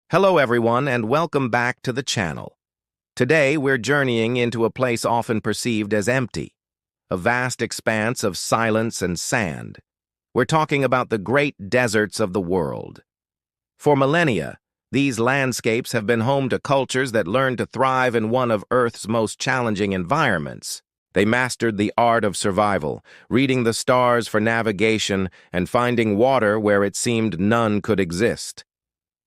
Hello everyone and welcome back to the channel. Today we're journeying into a place often perceived as empty, a vast expanse of silence and sand. We're talking about the great deserts of the world. For millennia, these landscapes have been home to cultures that learned to thrive in one of Earth's most challenging environments. They mastered the art of survival, reading the stars for navigation and finding water where it seemed none could exist.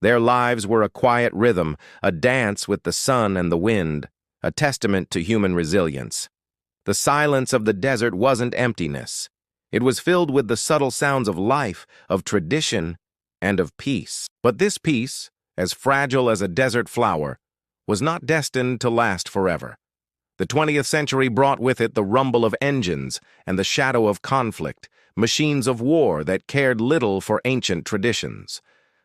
Their lives were a quiet rhythm, a dance with the sun and the wind, a testament to human resilience. The silence of the desert wasn't emptiness. It was filled with the subtle sounds of life, of tradition, and of peace. But this peace, as fragile as a desert flower, was not destined to last forever. The 20th century brought with it the rumble of engines and the shadow of conflict, machines of war that cared little for ancient traditions.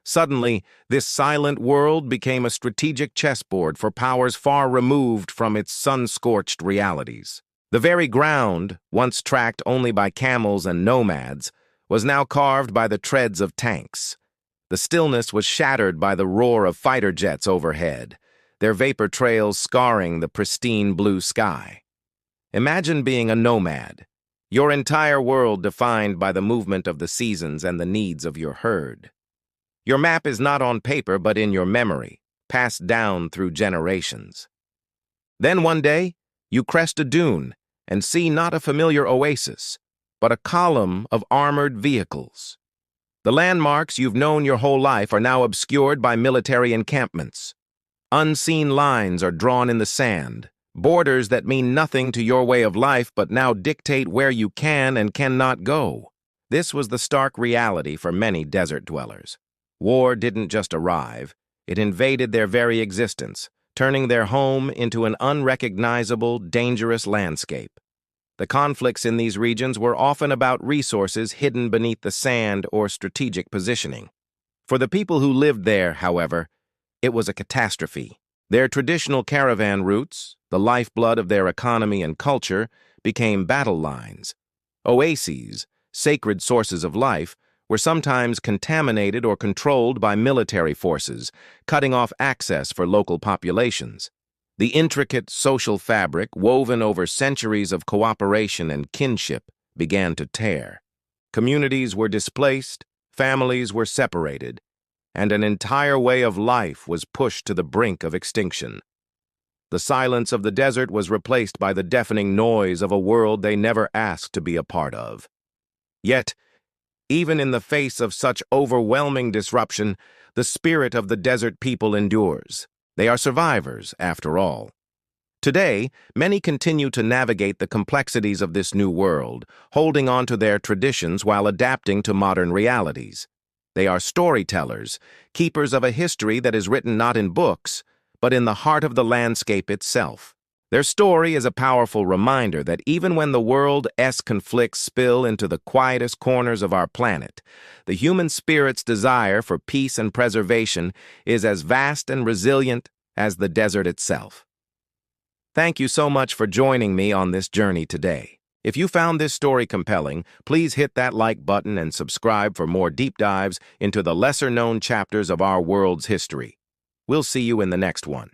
Suddenly, this silent world became a strategic chessboard for powers far removed from its sun-scorched realities. The very ground, once tracked only by camels and nomads, was now carved by the treads of tanks. The stillness was shattered by the roar of fighter jets overhead, their vapor trails scarring the pristine blue sky. Imagine being a nomad, your entire world defined by the movement of the seasons and the needs of your herd. Your map is not on paper but in your memory, passed down through generations. Then one day, you crest a dune and see not a familiar oasis, but a column of armored vehicles. The landmarks you've known your whole life are now obscured by military encampments. Unseen lines are drawn in the sand, borders that mean nothing to your way of life but now dictate where you can and cannot go. This was the stark reality for many desert dwellers. War didn't just arrive, it invaded their very existence, turning their home into an unrecognizable, dangerous landscape. The conflicts in these regions were often about resources hidden beneath the sand or strategic positioning. For the people who lived there, however, it was a catastrophe. Their traditional caravan routes, the lifeblood of their economy and culture, became battle lines. Oases, sacred sources of life, were sometimes contaminated or controlled by military forces, cutting off access for local populations. The intricate social fabric, woven over centuries of cooperation and kinship, began to tear. Communities were displaced, families were separated, and an entire way of life was pushed to the brink of extinction. The silence of the desert was replaced by the deafening noise of a world they never asked to be a part of. Yet, even in the face of such overwhelming disruption, the spirit of the desert people endures. They are survivors, after all. Today, many continue to navigate the complexities of this new world, holding on to their traditions while adapting to modern realities. They are storytellers, keepers of a history that is written not in books, but in the heart of the landscape itself. Their story is a powerful reminder that even when the world's conflicts spill into the quietest corners of our planet, the human spirit's desire for peace and preservation is as vast and resilient as the desert itself. Thank you so much for joining me on this journey today. If you found this story compelling, please hit that like button and subscribe for more deep dives into the lesser-known chapters of our world's history. We'll see you in the next one.